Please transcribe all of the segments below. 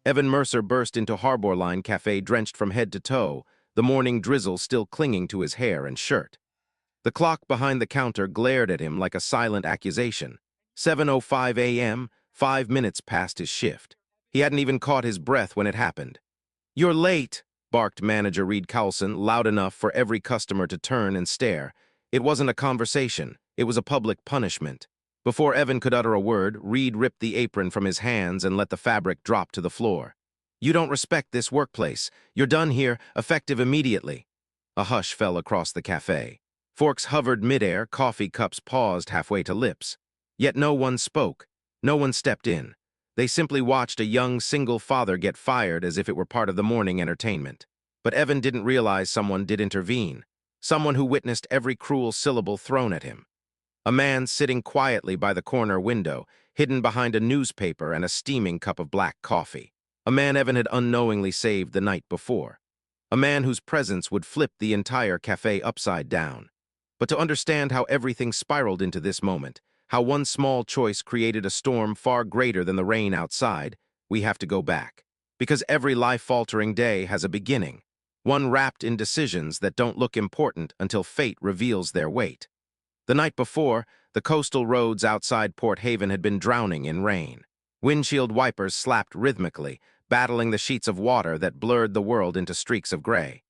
Evan Mercer burst into Harborline Cafe drenched from head to toe, the morning drizzle still clinging to his hair and shirt. The clock behind the counter glared at him like a silent accusation. 7:05 a.m., 5 minutes past his shift. He hadn't even caught his breath when it happened. "You're late," barked manager Reed Cowlson, loud enough for every customer to turn and stare. It wasn't a conversation, it was a public punishment. Before Evan could utter a word, Reed ripped the apron from his hands and let the fabric drop to the floor. "You don't respect this workplace. You're done here, effective immediately." A hush fell across the cafe. Forks hovered midair, coffee cups paused halfway to lips. Yet no one spoke. No one stepped in. They simply watched a young single father get fired as if it were part of the morning entertainment. But Evan didn't realize someone did intervene. Someone who witnessed every cruel syllable thrown at him. A man sitting quietly by the corner window, hidden behind a newspaper and a steaming cup of black coffee. A man Evan had unknowingly saved the night before. A man whose presence would flip the entire cafe upside down. But to understand how everything spiraled into this moment, how one small choice created a storm far greater than the rain outside, we have to go back. Because every life-altering day has a beginning, one wrapped in decisions that don't look important until fate reveals their weight. The night before, the coastal roads outside Port Haven had been drowning in rain. Windshield wipers slapped rhythmically, battling the sheets of water that blurred the world into streaks of gray.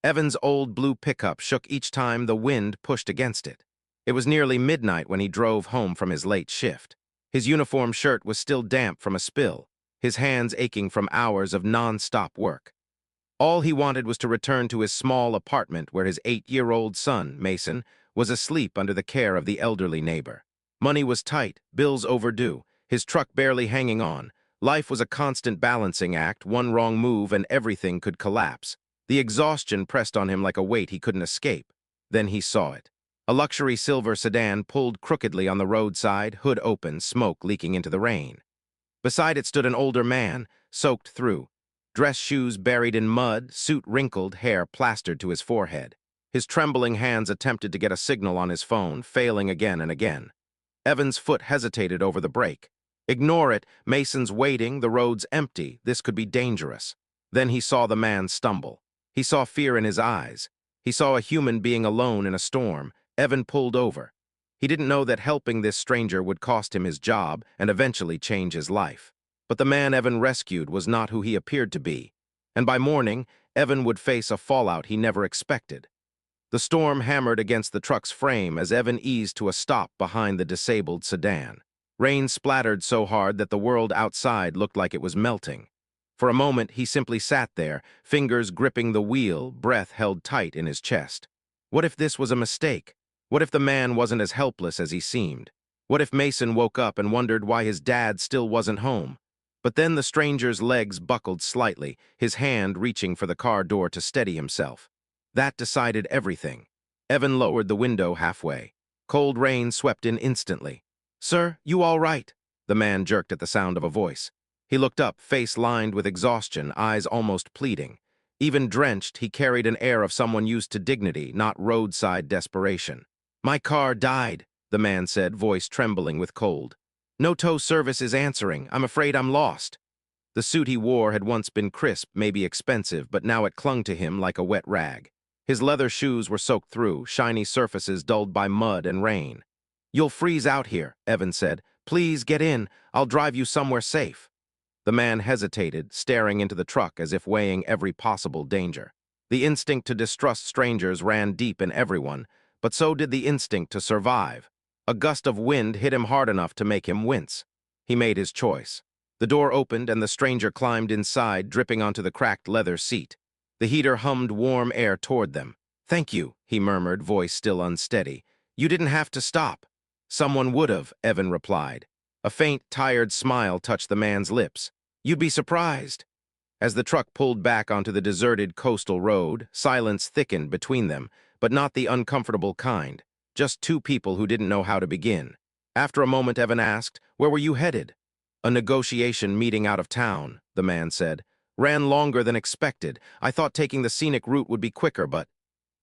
Evan's old blue pickup shook each time the wind pushed against it. It was nearly midnight when he drove home from his late shift. His uniform shirt was still damp from a spill, his hands aching from hours of non-stop work. All he wanted was to return to his small apartment where his 8-year-old son, Mason, was asleep under the care of the elderly neighbor. Money was tight, bills overdue, his truck barely hanging on. Life was a constant balancing act, one wrong move and everything could collapse. The exhaustion pressed on him like a weight he couldn't escape. Then he saw it. A luxury silver sedan pulled crookedly on the roadside, hood open, smoke leaking into the rain. Beside it stood an older man, soaked through. Dress shoes buried in mud, suit wrinkled, hair plastered to his forehead. His trembling hands attempted to get a signal on his phone, failing again and again. Evan's foot hesitated over the brake. Ignore it, Mason's waiting, the road's empty, this could be dangerous. Then he saw the man stumble. He saw fear in his eyes. He saw a human being alone in a storm. Evan pulled over. He didn't know that helping this stranger would cost him his job and eventually change his life. But the man Evan rescued was not who he appeared to be. And by morning, Evan would face a fallout he never expected. The storm hammered against the truck's frame as Evan eased to a stop behind the disabled sedan. Rain splattered so hard that the world outside looked like it was melting. For a moment, he simply sat there, fingers gripping the wheel, breath held tight in his chest. What if this was a mistake? What if the man wasn't as helpless as he seemed? What if Mason woke up and wondered why his dad still wasn't home? But then the stranger's legs buckled slightly, his hand reaching for the car door to steady himself. That decided everything. Evan lowered the window halfway. Cold rain swept in instantly. "Sir, you all right?" The man jerked at the sound of a voice. He looked up, face lined with exhaustion, eyes almost pleading. Even drenched, he carried an air of someone used to dignity, not roadside desperation. "My car died," the man said, voice trembling with cold. "No tow service is answering. I'm afraid I'm lost." The suit he wore had once been crisp, maybe expensive, but now it clung to him like a wet rag. His leather shoes were soaked through, shiny surfaces dulled by mud and rain. "You'll freeze out here," Evan said. "Please get in. I'll drive you somewhere safe." The man hesitated, staring into the truck as if weighing every possible danger. The instinct to distrust strangers ran deep in everyone, but so did the instinct to survive. A gust of wind hit him hard enough to make him wince. He made his choice. The door opened and the stranger climbed inside, dripping onto the cracked leather seat. The heater hummed warm air toward them. "Thank you," he murmured, voice still unsteady. "You didn't have to stop." "Someone would've," Evan replied. A faint, tired smile touched the man's lips. "You'd be surprised." As the truck pulled back onto the deserted coastal road, silence thickened between them, but not the uncomfortable kind. Just two people who didn't know how to begin. After a moment, Evan asked, "Where were you headed?" "A negotiation meeting out of town," the man said. "Ran longer than expected. I thought taking the scenic route would be quicker, but—"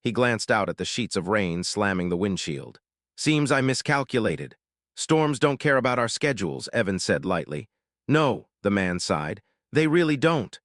He glanced out at the sheets of rain slamming the windshield. "Seems I miscalculated." "Storms don't care about our schedules," Evan said lightly. "No," the man sighed. They really don't.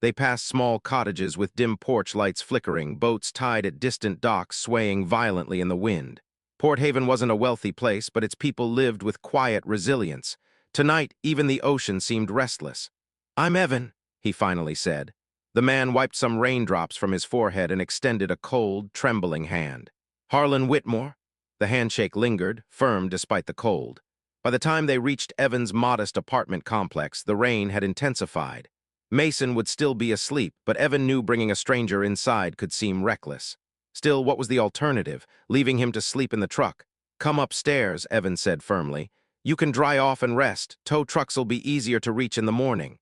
They passed small cottages with dim porch lights flickering, boats tied at distant docks swaying violently in the wind. Port Haven wasn't a wealthy place, but its people lived with quiet resilience. Tonight, even the ocean seemed restless. "I'm Evan," he finally said. The man wiped some raindrops from his forehead and extended a cold, trembling hand. "Harlan Whitmore?" The handshake lingered, firm despite the cold. By the time they reached Evan's modest apartment complex, the rain had intensified. Mason would still be asleep, but Evan knew bringing a stranger inside could seem reckless. Still, what was the alternative? Leaving him to sleep in the truck? "Come upstairs," Evan said firmly. "You can dry off and rest. Tow trucks'll be easier to reach in the morning."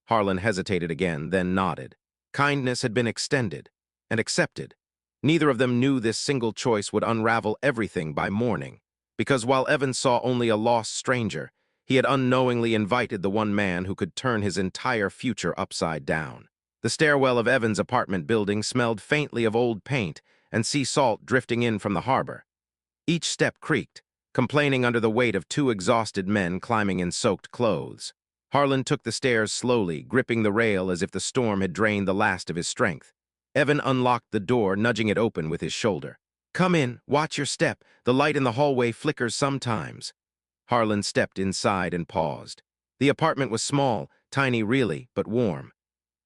Harlan hesitated again, then nodded. Kindness had been extended and accepted. Neither of them knew this single choice would unravel everything by morning, because while Evan saw only a lost stranger, he had unknowingly invited the one man who could turn his entire future upside down. The stairwell of Evan's apartment building smelled faintly of old paint and sea salt drifting in from the harbor. Each step creaked, complaining under the weight of two exhausted men climbing in soaked clothes. Harlan took the stairs slowly, gripping the rail as if the storm had drained the last of his strength. Evan unlocked the door, nudging it open with his shoulder. "Come in, watch your step. The light in the hallway flickers sometimes." Harlan stepped inside and paused. The apartment was small, tiny really, but warm.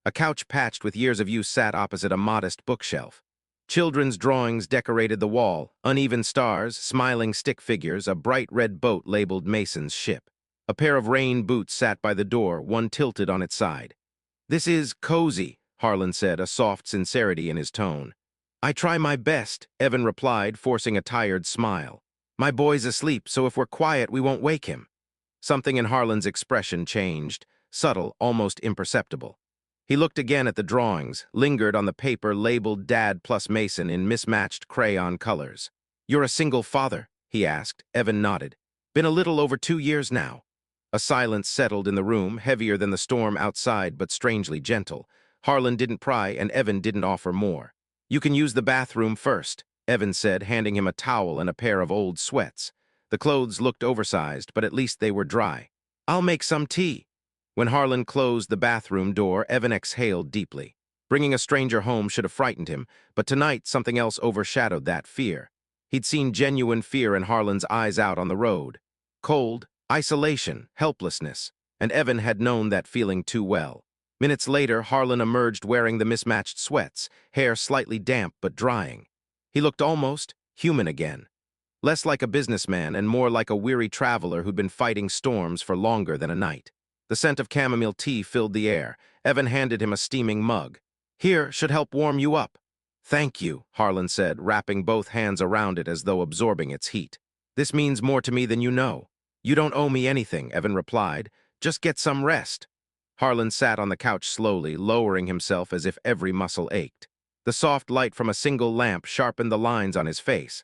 A couch patched with years of use sat opposite a modest bookshelf. Children's drawings decorated the wall, uneven stars, smiling stick figures, a bright red boat labeled Mason's ship. A pair of rain boots sat by the door, one tilted on its side. "This is cozy," Harlan said, a soft sincerity in his tone. "I try my best," Evan replied, forcing a tired smile. "My boy's asleep, so if we're quiet, we won't wake him." Something in Harlan's expression changed, subtle, almost imperceptible. He looked again at the drawings, lingered on the paper labeled Dad plus Mason in mismatched crayon colors. "You're a single father?" he asked. Evan nodded. "Been a little over 2 years now." A silence settled in the room, heavier than the storm outside but strangely gentle. Harlan didn't pry and Evan didn't offer more. "You can use the bathroom first," Evan said, handing him a towel and a pair of old sweats. The clothes looked oversized, but at least they were dry. "I'll make some tea." When Harlan closed the bathroom door, Evan exhaled deeply. Bringing a stranger home should have frightened him, but tonight something else overshadowed that fear. He'd seen genuine fear in Harlan's eyes out on the road. Cold, isolation, helplessness, and Evan had known that feeling too well. Minutes later, Harlan emerged wearing the mismatched sweats, hair slightly damp but drying. He looked almost human again. Less like a businessman and more like a weary traveler who'd been fighting storms for longer than a night. The scent of chamomile tea filled the air. Evan handed him a steaming mug. "Here, should help warm you up." "Thank you," Harlan said, wrapping both hands around it as though absorbing its heat. "This means more to me than you know." "You don't owe me anything," Evan replied. "Just get some rest." Harlan sat on the couch slowly, lowering himself as if every muscle ached. The soft light from a single lamp sharpened the lines on his face.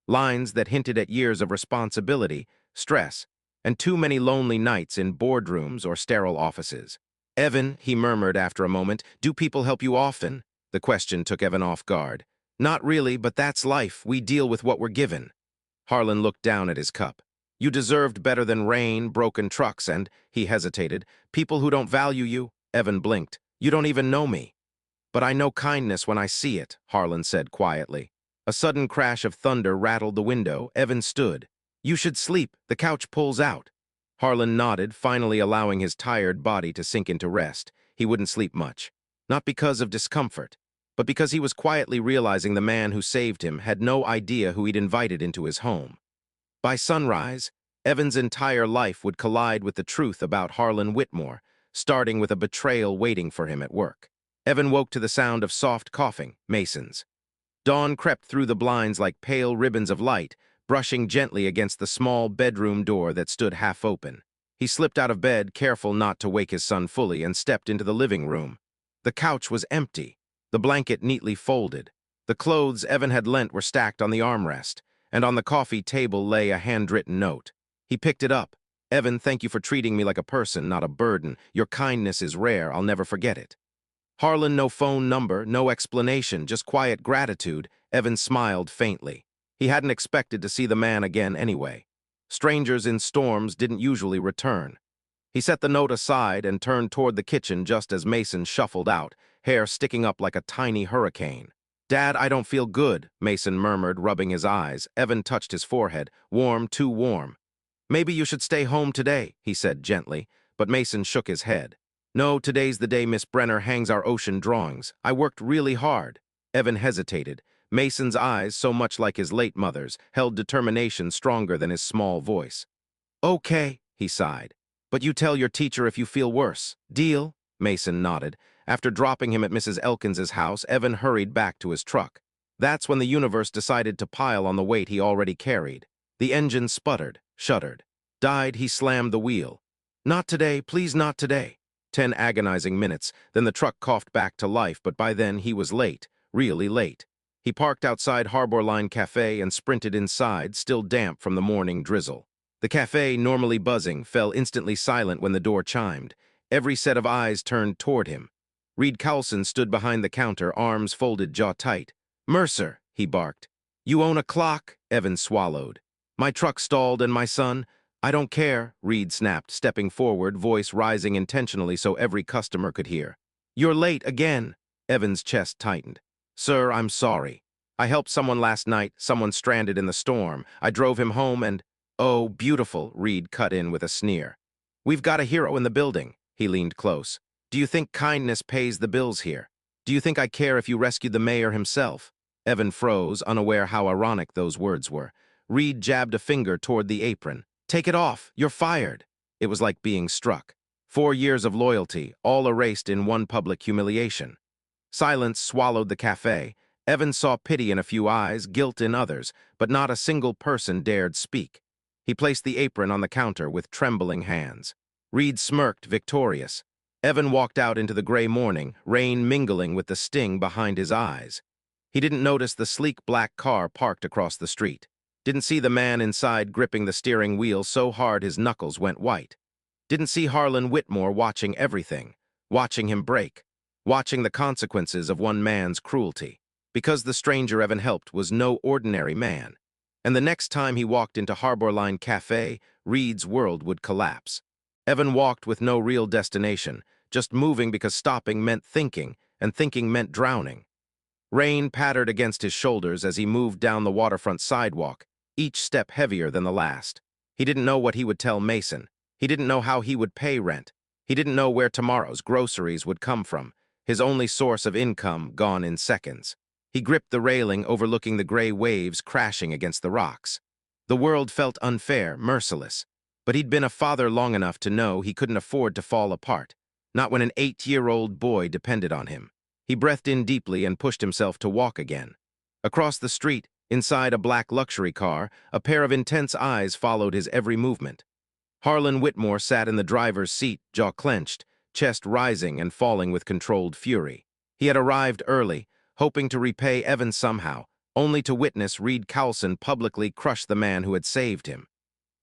Lines that hinted at years of responsibility, stress, and too many lonely nights in boardrooms or sterile offices. "Evan," he murmured after a moment, "do people help you often?" The question took Evan off guard. "Not really, but that's life. We deal with what we're given." Harlan looked down at his cup. "You deserved better than rain, broken trucks, and," he hesitated, "people who don't value you." Evan blinked. "You don't even know me." "But I know kindness when I see it," Harlan said quietly. A sudden crash of thunder rattled the window. Evan stood. "You should sleep. The couch pulls out." Harlan nodded, finally allowing his tired body to sink into rest. He wouldn't sleep much. Not because of discomfort, but because he was quietly realizing the man who saved him had no idea who he'd invited into his home. By sunrise, Evan's entire life would collide with the truth about Harlan Whitmore, starting with a betrayal waiting for him at work. Evan woke to the sound of soft coughing, Mason's. Dawn crept through the blinds like pale ribbons of light, brushing gently against the small bedroom door that stood half open. He slipped out of bed, careful not to wake his son fully, and stepped into the living room. The couch was empty, the blanket neatly folded. The clothes Evan had lent were stacked on the armrest, and on the coffee table lay a handwritten note. He picked it up. "Evan, thank you for treating me like a person, not a burden. Your kindness is rare. I'll never forget it." Harlan, no phone number, no explanation, just quiet gratitude. Evan smiled faintly. He hadn't expected to see the man again anyway. Strangers in storms didn't usually return. He set the note aside and turned toward the kitchen just as Mason shuffled out, hair sticking up like a tiny hurricane. "Dad, I don't feel good," Mason murmured, rubbing his eyes. Evan touched his forehead. "Warm, too warm." "Maybe you should stay home today," he said gently, but Mason shook his head. "No, today's the day Miss Brenner hangs our ocean drawings. I worked really hard." Evan hesitated. Mason's eyes, so much like his late mother's, held determination stronger than his small voice. "Okay," he sighed. "But you tell your teacher if you feel worse. Deal?" Mason nodded. After dropping him at Mrs. Elkins's house, Evan hurried back to his truck. That's when the universe decided to pile on the weight he already carried. The engine sputtered, shuddered. Died, he slammed the wheel. "Not today, please not today." 10 agonizing minutes, then the truck coughed back to life, but by then he was late, really late. He parked outside Harbor Line Café and sprinted inside, still damp from the morning drizzle. The café, normally buzzing, fell instantly silent when the door chimed. Every set of eyes turned toward him. Reed Cowlson stood behind the counter, arms folded, jaw tight. "Mercer," he barked. "You own a clock?" Evan swallowed. "My truck stalled and my son—" "I don't care," Reed snapped, stepping forward, voice rising intentionally so every customer could hear. "You're late again." Evan's chest tightened. "Sir, I'm sorry. I helped someone last night, someone stranded in the storm. I drove him home and—" "Oh, beautiful," Reed cut in with a sneer. "We've got a hero in the building." He leaned close. "Do you think kindness pays the bills here? Do you think I care if you rescued the mayor himself?" Evan froze, unaware how ironic those words were. Reed jabbed a finger toward the apron. "Take it off. You're fired." It was like being struck. 4 years of loyalty, all erased in one public humiliation. Silence swallowed the café. Evan saw pity in a few eyes, guilt in others, but not a single person dared speak. He placed the apron on the counter with trembling hands. Reed smirked, victorious. Evan walked out into the gray morning, rain mingling with the sting behind his eyes. He didn't notice the sleek black car parked across the street. Didn't see the man inside gripping the steering wheel so hard his knuckles went white. Didn't see Harlan Whitmore watching everything, watching him break, watching the consequences of one man's cruelty. Because the stranger Evan helped was no ordinary man. And the next time he walked into Harbor Line Café, Reed's world would collapse. Evan walked with no real destination, just moving because stopping meant thinking, and thinking meant drowning. Rain pattered against his shoulders as he moved down the waterfront sidewalk, each step heavier than the last. He didn't know what he would tell Mason. He didn't know how he would pay rent. He didn't know where tomorrow's groceries would come from, his only source of income gone in seconds. He gripped the railing, overlooking the gray waves crashing against the rocks. The world felt unfair, merciless. But he'd been a father long enough to know he couldn't afford to fall apart, not when an 8-year-old boy depended on him. He breathed in deeply and pushed himself to walk again. Across the street, inside a black luxury car, a pair of intense eyes followed his every movement. Harlan Whitmore sat in the driver's seat, jaw clenched, chest rising and falling with controlled fury. He had arrived early, hoping to repay Evan somehow, only to witness Reed Cowlson publicly crush the man who had saved him.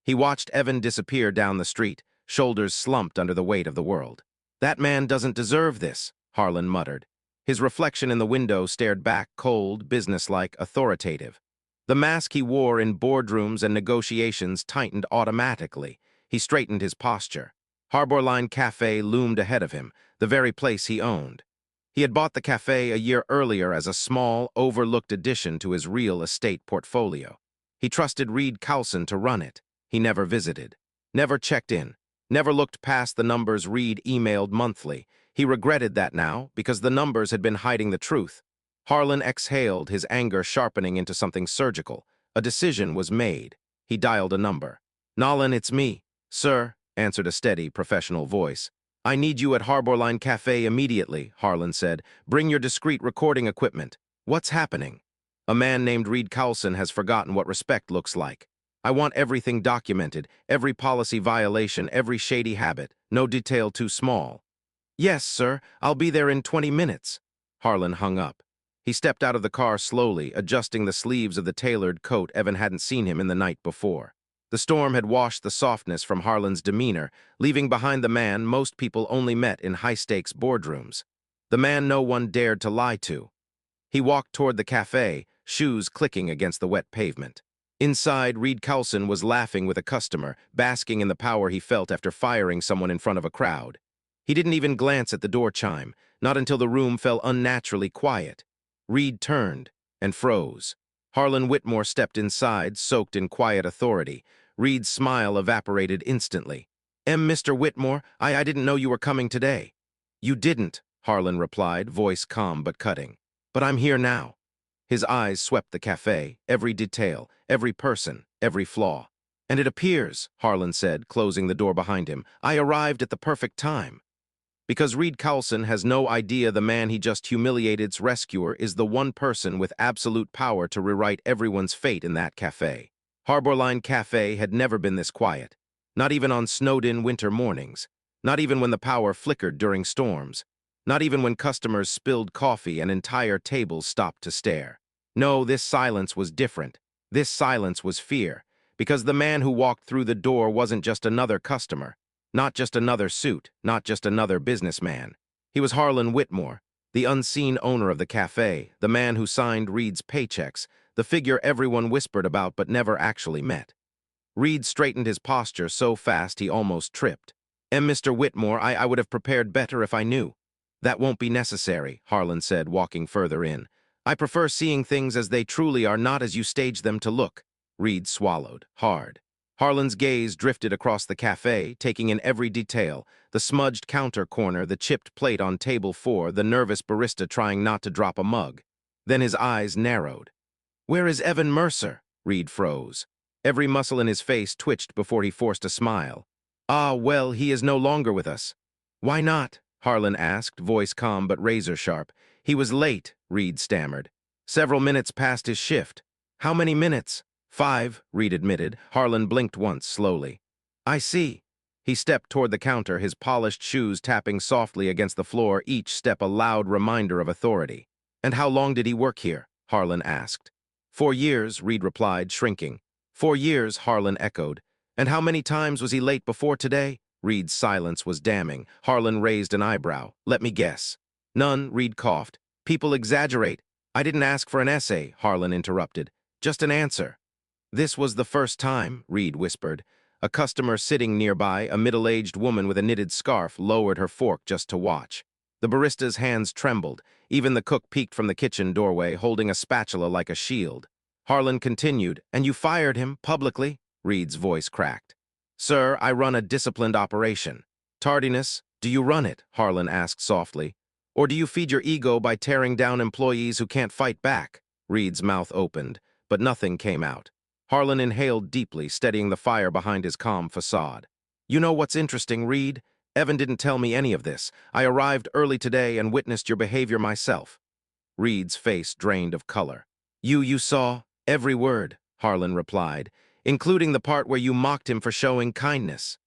He watched Evan disappear down the street, shoulders slumped under the weight of the world. "That man doesn't deserve this," Harlan muttered. His reflection in the window stared back, cold, businesslike, authoritative. The mask he wore in boardrooms and negotiations tightened automatically. He straightened his posture. Harbor Line Café loomed ahead of him, the very place he owned. He had bought the café a year earlier as a small, overlooked addition to his real estate portfolio. He trusted Reed Cowlson to run it. He never visited, never checked in, never looked past the numbers Reed emailed monthly. He regretted that now, because the numbers had been hiding the truth. Harlan exhaled, his anger sharpening into something surgical. A decision was made. He dialed a number. "Nolan, it's me." "Sir," answered a steady, professional voice. "I need you at Harbor Line Café immediately," Harlan said. "Bring your discreet recording equipment." "What's happening?" "A man named Reed Cowlson has forgotten what respect looks like. I want everything documented, every policy violation, every shady habit, no detail too small." "Yes, sir, I'll be there in 20 minutes." Harlan hung up. He stepped out of the car slowly, adjusting the sleeves of the tailored coat Evan hadn't seen him in the night before. The storm had washed the softness from Harlan's demeanor, leaving behind the man most people only met in high-stakes boardrooms. The man no one dared to lie to. He walked toward the café, shoes clicking against the wet pavement. Inside, Reed Coulson was laughing with a customer, basking in the power he felt after firing someone in front of a crowd. He didn't even glance at the door chime, not until the room fell unnaturally quiet. Reed turned and froze. Harlan Whitmore stepped inside, soaked in quiet authority. Reed's smile evaporated instantly. Mr. Whitmore, I didn't know you were coming today." "You didn't," Harlan replied, voice calm but cutting. "But I'm here now." His eyes swept the cafe, every detail, every person, every flaw. "And it appears," Harlan said, closing the door behind him, "I arrived at the perfect time." Because Reed Coulson has no idea the man he just humiliated's rescuer is the one person with absolute power to rewrite everyone's fate in that cafe. Harborline Cafe had never been this quiet. Not even on snowed-in winter mornings. Not even when the power flickered during storms. Not even when customers spilled coffee and entire tables stopped to stare. No, this silence was different. This silence was fear. Because the man who walked through the door wasn't just another customer. Not just another suit, not just another businessman. He was Harlan Whitmore, the unseen owner of the cafe, the man who signed Reed's paychecks, the figure everyone whispered about but never actually met. Reed straightened his posture so fast he almost tripped. Mr. Whitmore, I would have prepared better if I knew." "That won't be necessary," Harlan said, walking further in. "I prefer seeing things as they truly are, not as you stage them to look." Reed swallowed, hard. Harlan's gaze drifted across the cafe, taking in every detail, the smudged counter corner, the chipped plate on table 4, the nervous barista trying not to drop a mug. Then his eyes narrowed. "Where is Evan Mercer?" Reed froze. Every muscle in his face twitched before he forced a smile. "Ah, well, he is no longer with us." "Why not?" Harlan asked, voice calm but razor-sharp. "He was late," Reed stammered. "Several minutes past his shift." "How many minutes?" "5," Reed admitted. Harlan blinked once, slowly. "I see." He stepped toward the counter, his polished shoes tapping softly against the floor, each step a loud reminder of authority. "And how long did he work here?" Harlan asked. 4 years, Reed replied, shrinking. 4 years, Harlan echoed. "And how many times was he late before today?" Reed's silence was damning. Harlan raised an eyebrow. "Let me guess." "None," Reed coughed. "People exaggerate." "I didn't ask for an essay," Harlan interrupted. "Just an answer." "This was the first time," Reed whispered. A customer sitting nearby, a middle-aged woman with a knitted scarf, lowered her fork just to watch. The barista's hands trembled. Even the cook peeked from the kitchen doorway, holding a spatula like a shield. Harlan continued, "And you fired him, publicly?" Reed's voice cracked. "Sir, I run a disciplined operation." "Tardiness, do you run it?" Harlan asked softly. "Or do you feed your ego by tearing down employees who can't fight back?" Reed's mouth opened, but nothing came out. Harlan inhaled deeply, steadying the fire behind his calm facade. "You know what's interesting, Reed? Evan didn't tell me any of this. I arrived early today and witnessed your behavior myself." Reed's face drained of color. You saw every word," Harlan replied, "including the part where you mocked him for showing kindness."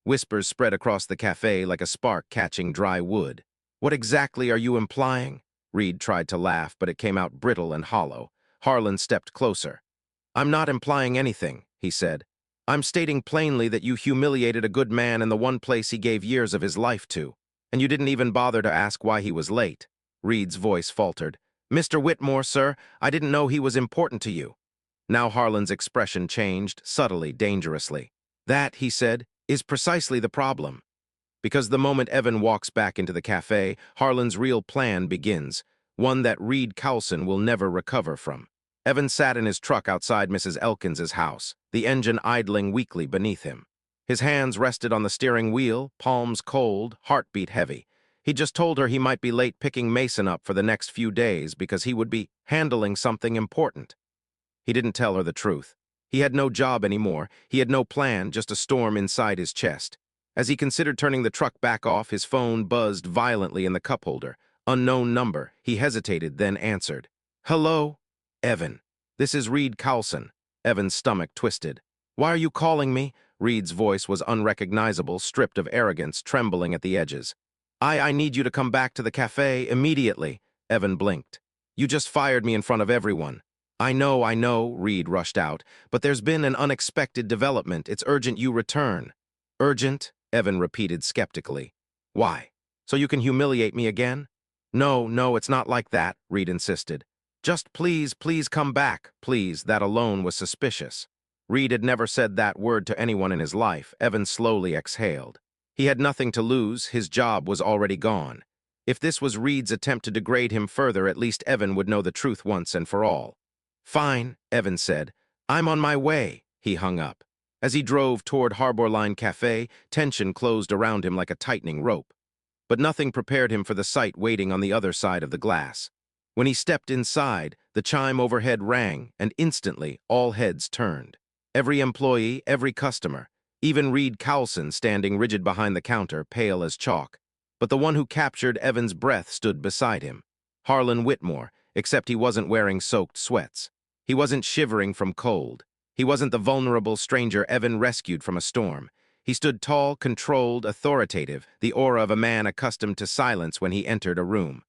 Whispers spread across the cafe like a spark catching dry wood. "What exactly are you implying?" Reed tried to laugh, but it came out brittle and hollow. Harlan stepped closer. "I'm not implying anything," he said. "I'm stating plainly that you humiliated a good man in the one place he gave years of his life to, and you didn't even bother to ask why he was late." Reed's voice faltered. "Mr. Whitmore, sir, I didn't know he was important to you." Now Harlan's expression changed, subtly, dangerously. "That," he said, "is precisely the problem." Because the moment Evan walks back into the cafe, Harlan's real plan begins, one that Reed Coulson will never recover from. Evan sat in his truck outside Mrs. Elkins's house, the engine idling weakly beneath him. His hands rested on the steering wheel, palms cold, heartbeat heavy. He just told her he might be late picking Mason up for the next few days because he would be handling something important. He didn't tell her the truth. He had no job anymore. He had no plan, just a storm inside his chest. As he considered turning the truck back off, his phone buzzed violently in the cup holder. Unknown number. He hesitated, then answered. "Hello? Evan. This is Reed Coulson." Evan's stomach twisted. "Why are you calling me?" Reed's voice was unrecognizable, stripped of arrogance, trembling at the edges. I need you to come back to the cafe immediately." Evan blinked. "You just fired me in front of everyone." I know," Reed rushed out, "but there's been an unexpected development. It's urgent you return." "Urgent?" Evan repeated skeptically. "Why? So you can humiliate me again?" No, it's not like that," Reed insisted. Just please, please come back, please. That alone was suspicious. Reed had never said that word to anyone in his life. Evan slowly exhaled. He had nothing to lose, his job was already gone. If this was Reed's attempt to degrade him further, at least Evan would know the truth once and for all. Fine, Evan said. I'm on my way. He hung up. As he drove toward Harbor Line Café, tension closed around him like a tightening rope. But nothing prepared him for the sight waiting on the other side of the glass. When he stepped inside, the chime overhead rang, and instantly all heads turned. Every employee, every customer, even Reed Cowlson standing rigid behind the counter, pale as chalk. But the one who captured Evan's breath stood beside him. Harlan Whitmore, except he wasn't wearing soaked sweats. He wasn't shivering from cold. He wasn't the vulnerable stranger Evan rescued from a storm. He stood tall, controlled, authoritative, the aura of a man accustomed to silence when he entered a room.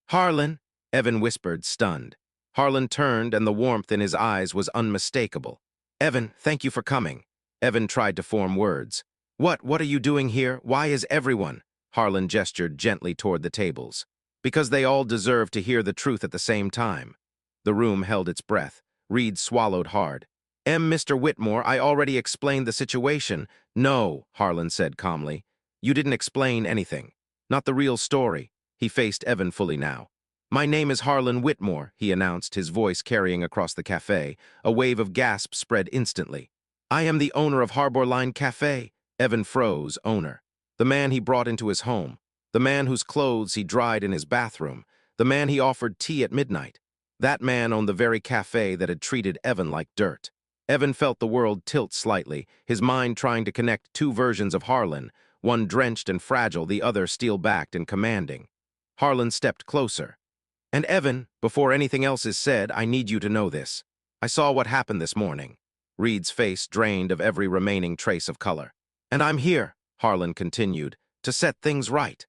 Harlan, Evan whispered, stunned. Harlan turned, and the warmth in his eyes was unmistakable. Evan, thank you for coming. Evan tried to form words. What are you doing here? Why is everyone? Harlan gestured gently toward the tables. Because they all deserve to hear the truth at the same time. The room held its breath. Reed swallowed hard. Mr. Whitmore, I already explained the situation. No, Harlan said calmly. You didn't explain anything. Not the real story. He faced Evan fully now. My name is Harlan Whitmore, he announced, his voice carrying across the cafe. A wave of gasps spread instantly. I am the owner of Harbor Line Café. Evan froze, owner. The man he brought into his home. The man whose clothes he dried in his bathroom. The man he offered tea at midnight. That man owned the very cafe that had treated Evan like dirt. Evan felt the world tilt slightly, his mind trying to connect two versions of Harlan, one drenched and fragile, the other steel-backed and commanding. Harlan stepped closer. And Evan, before anything else is said, I need you to know this. I saw what happened this morning. Reed's face drained of every remaining trace of color. And I'm here, Harlan continued, to set things right.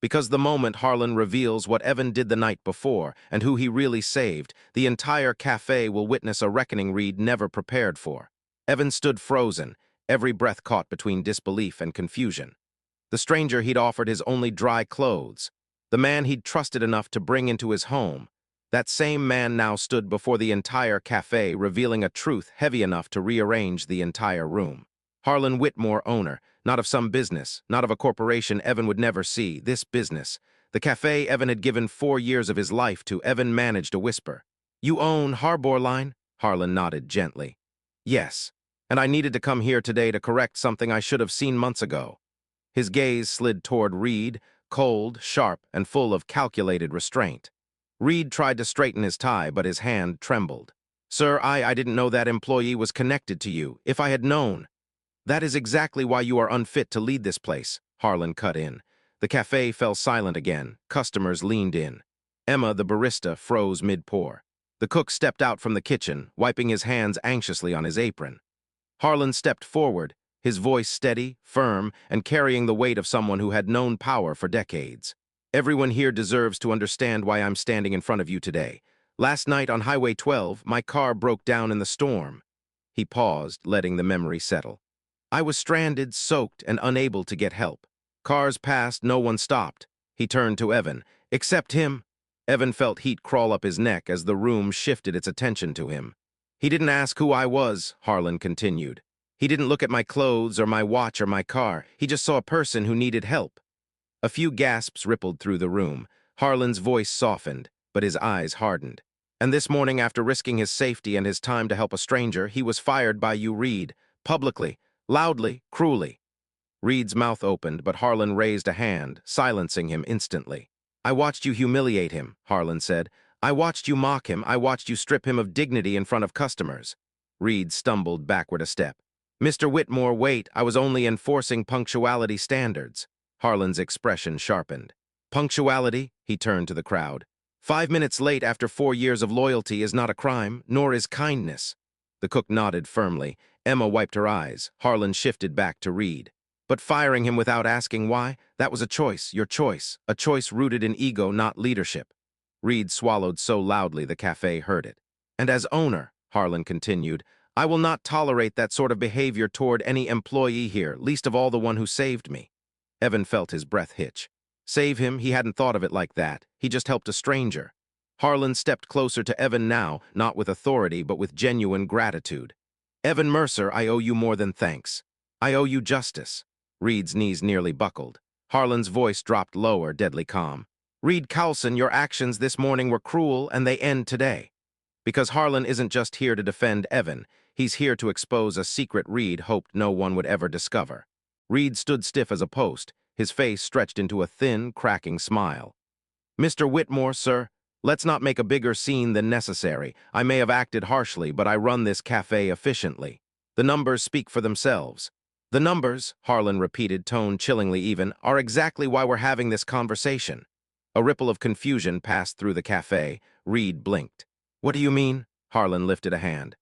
Because the moment Harlan reveals what Evan did the night before and who he really saved, the entire cafe will witness a reckoning Reed never prepared for. Evan stood frozen, every breath caught between disbelief and confusion. The stranger he'd offered his only dry clothes, the man he'd trusted enough to bring into his home, that same man now stood before the entire cafe, revealing a truth heavy enough to rearrange the entire room. Harlan Whitmore, owner, not of some business, not of a corporation Evan would never see, this business. The cafe Evan had given 4 years of his life to. Evan managed a whisper. You own Harbor Line? Harlan nodded gently. Yes, and I needed to come here today to correct something I should have seen months ago. His gaze slid toward Reed, cold, sharp, and full of calculated restraint. Reed tried to straighten his tie, but his hand trembled. Sir, I didn't know that employee was connected to you. If I had known. That is exactly why you are unfit to lead this place, Harlan cut in. The cafe fell silent again. Customers leaned in. Emma, the barista, froze mid-pour. The cook stepped out from the kitchen, wiping his hands anxiously on his apron. Harlan stepped forward, his voice steady, firm, and carrying the weight of someone who had known power for decades. Everyone here deserves to understand why I'm standing in front of you today. Last night on Highway 12, my car broke down in the storm. He paused, letting the memory settle. I was stranded, soaked, and unable to get help. Cars passed, no one stopped. He turned to Evan. Except him. Evan felt heat crawl up his neck as the room shifted its attention to him. He didn't ask who I was, Harlan continued. He didn't look at my clothes or my watch or my car. He just saw a person who needed help. A few gasps rippled through the room. Harlan's voice softened, but his eyes hardened. And this morning, after risking his safety and his time to help a stranger, he was fired by you, Reed, publicly. Loudly, cruelly. Reed's mouth opened, but Harlan raised a hand, silencing him instantly. I watched you humiliate him, Harlan said. I watched you mock him. I watched you strip him of dignity in front of customers. Reed stumbled backward a step. Mr. Whitmore, wait, I was only enforcing punctuality standards. Harlan's expression sharpened. Punctuality? He turned to the crowd. 5 minutes late after 4 years of loyalty is not a crime, nor is kindness. The cook nodded firmly. Emma wiped her eyes. Harlan shifted back to Reed. But firing him without asking why? That was a choice, your choice. A choice rooted in ego, not leadership. Reed swallowed so loudly the cafe heard it. And as owner, Harlan continued, I will not tolerate that sort of behavior toward any employee here, least of all the one who saved me. Evan felt his breath hitch. Save him? He hadn't thought of it like that. He just helped a stranger. Harlan stepped closer to Evan now, not with authority, but with genuine gratitude. Evan Mercer, I owe you more than thanks. I owe you justice. Reed's knees nearly buckled. Harlan's voice dropped lower, deadly calm. Reed Carlson, your actions this morning were cruel, and they end today. Because Harlan isn't just here to defend Evan, he's here to expose a secret Reed hoped no one would ever discover. Reed stood stiff as a post, his face stretched into a thin, cracking smile. Mr. Whitmore, sir, let's not make a bigger scene than necessary. I may have acted harshly, but I run this cafe efficiently. The numbers speak for themselves. The numbers, Harlan repeated, tone chillingly even, are exactly why we're having this conversation. A ripple of confusion passed through the cafe. Reed blinked. What do you mean? Harlan lifted a hand.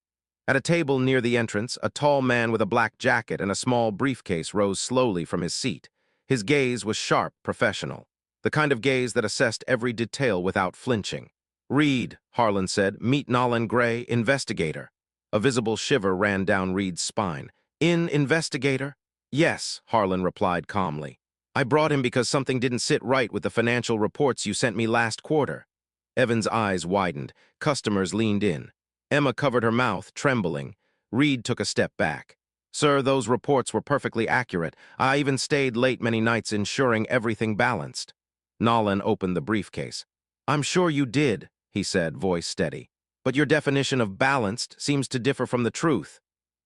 At a table near the entrance, a tall man with a black jacket and a small briefcase rose slowly from his seat. His gaze was sharp, professional. The kind of gaze that assessed every detail without flinching. Reed, Harlan said, meet Nolan Gray, investigator. A visible shiver ran down Reed's spine. Investigator? Yes, Harlan replied calmly. I brought him because something didn't sit right with the financial reports you sent me last quarter. Evan's eyes widened. Customers leaned in. Emma covered her mouth, trembling. Reed took a step back. Sir, those reports were perfectly accurate. I even stayed late many nights ensuring everything balanced. Nolan opened the briefcase. I'm sure you did, he said, voice steady. But your definition of balanced seems to differ from the truth.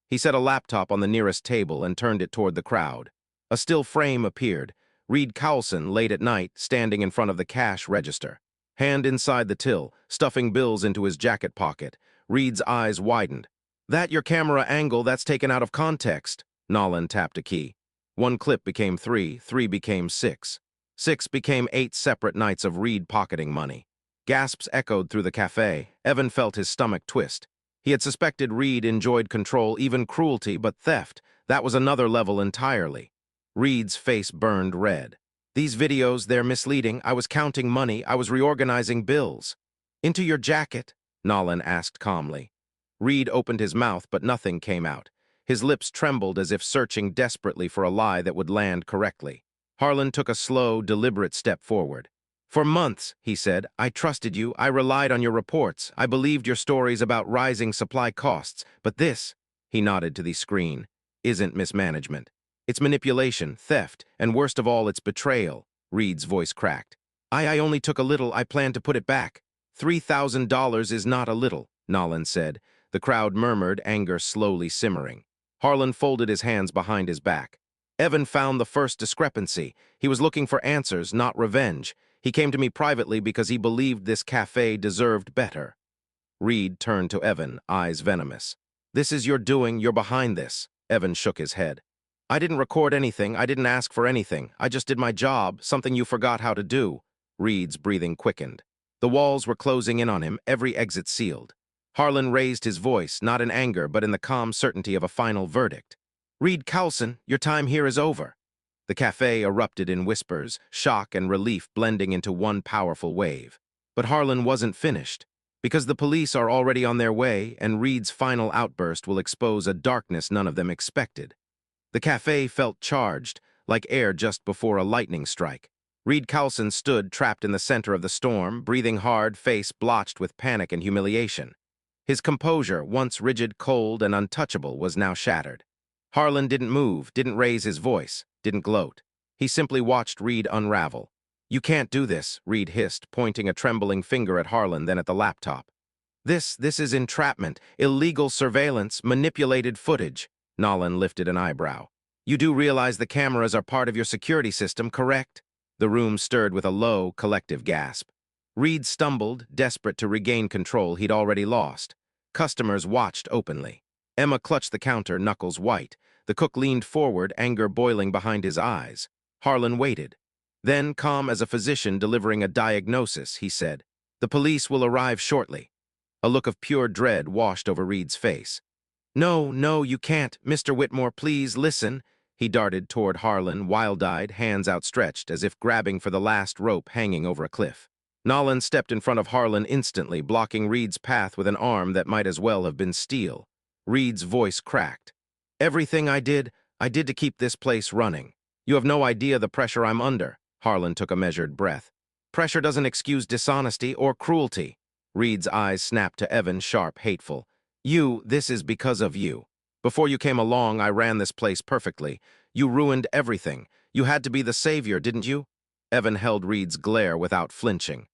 He set a laptop on the nearest table and turned it toward the crowd. A still frame appeared. Reed Carlson, late at night, standing in front of the cash register. Hand inside the till, stuffing bills into his jacket pocket. Reed's eyes widened. That your camera angle, that's taken out of context. Nolan tapped a key. One clip became 3, 3 became 6. 6 became 8 separate nights of Reed pocketing money. Gasps echoed through the cafe. Evan felt his stomach twist. He had suspected Reed enjoyed control, even cruelty, but theft, that was another level entirely. Reed's face burned red. These videos, they're misleading. I was counting money. I was reorganizing bills. Into your jacket? Nolan asked calmly. Reed opened his mouth, but nothing came out. His lips trembled as if searching desperately for a lie that would land correctly. Harlan took a slow, deliberate step forward. For months, he said, I trusted you. I relied on your reports. I believed your stories about rising supply costs. But this, he nodded to the screen, isn't mismanagement. It's manipulation, theft, and worst of all, it's betrayal. Reed's voice cracked. I only took a little. I plan to put it back. $3,000 is not a little, Nolan said. The crowd murmured, anger slowly simmering. Harlan folded his hands behind his back. Evan found the first discrepancy. He was looking for answers, not revenge. He came to me privately because he believed this cafe deserved better. Reed turned to Evan, eyes venomous. This is your doing. You're behind this. Evan shook his head. I didn't record anything. I didn't ask for anything. I just did my job, something you forgot how to do. Reed's breathing quickened. The walls were closing in on him, every exit sealed. Harlan raised his voice, not in anger, but in the calm certainty of a final verdict. Reed Carlson, your time here is over. The cafe erupted in whispers, shock and relief blending into one powerful wave. But Harlan wasn't finished. Because the police are already on their way, and Reed's final outburst will expose a darkness none of them expected. The cafe felt charged, like air just before a lightning strike. Reed Carlson stood trapped in the center of the storm, breathing hard, face blotched with panic and humiliation. His composure, once rigid, cold, and untouchable, was now shattered. Harlan didn't move, didn't raise his voice, didn't gloat. He simply watched Reed unravel. You can't do this, Reed hissed, pointing a trembling finger at Harlan, then at the laptop. This is entrapment, illegal surveillance, manipulated footage. Nolan lifted an eyebrow. You do realize the cameras are part of your security system, correct? The room stirred with a low, collective gasp. Reed stumbled, desperate to regain control he'd already lost. Customers watched openly. Emma clutched the counter, knuckles white. The cook leaned forward, anger boiling behind his eyes. Harlan waited. Then, calm as a physician delivering a diagnosis, he said, The police will arrive shortly. A look of pure dread washed over Reed's face. No, you can't. Mr. Whitmore, please, listen. He darted toward Harlan, wild-eyed, hands outstretched, as if grabbing for the last rope hanging over a cliff. Nolan stepped in front of Harlan instantly, blocking Reed's path with an arm that might as well have been steel. Reed's voice cracked. Everything I did to keep this place running. You have no idea the pressure I'm under. Harlan took a measured breath. Pressure doesn't excuse dishonesty or cruelty. Reed's eyes snapped to Evan, sharp, hateful. This is because of you. Before you came along, I ran this place perfectly. You ruined everything. You had to be the savior, didn't you? Evan held Reed's glare without flinching.